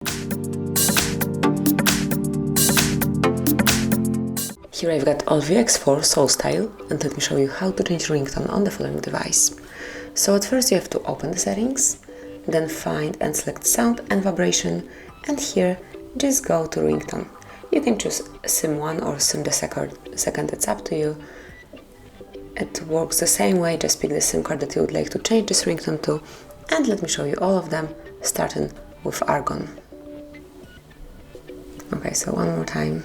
Here I've got Allview X4 Soul Style, and let me show you how to change ringtone on the following device. So at first you have to open the settings, then find and select sound and vibration, and here just go to ringtone. You can choose SIM 1 or SIM the second, it's up to you. It works the same way, just pick the SIM card that you would like to change this ringtone to, and let me show you all of them, starting with argon. Okay, so one more time.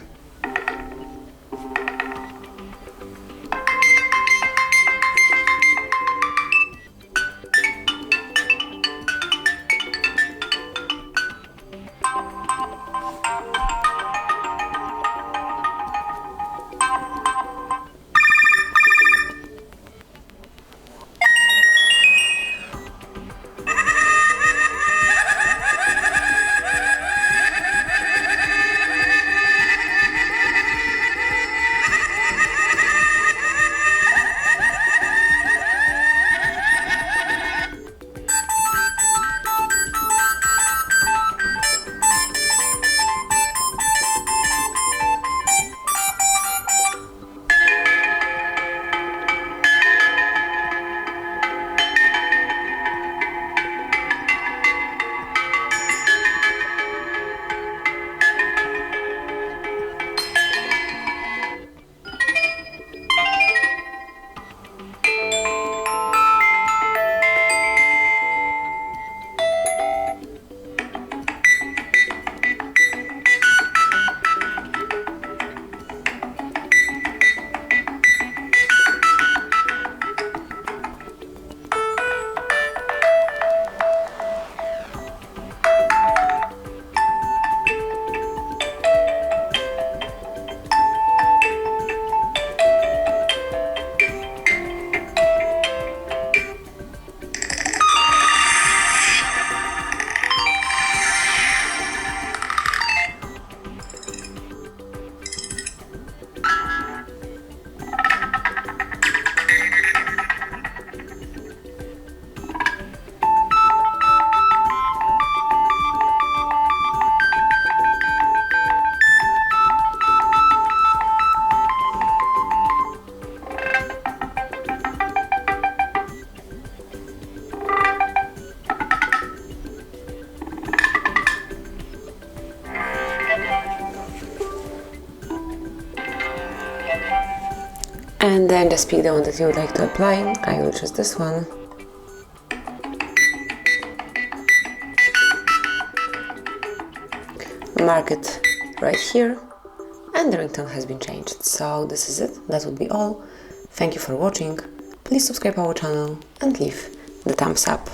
And then just pick the one that you would like to apply. I will choose this one. Mark it right here, and the ringtone has been changed. So this is it, that would be all. Thank you for watching. Please subscribe our channel and leave the thumbs up.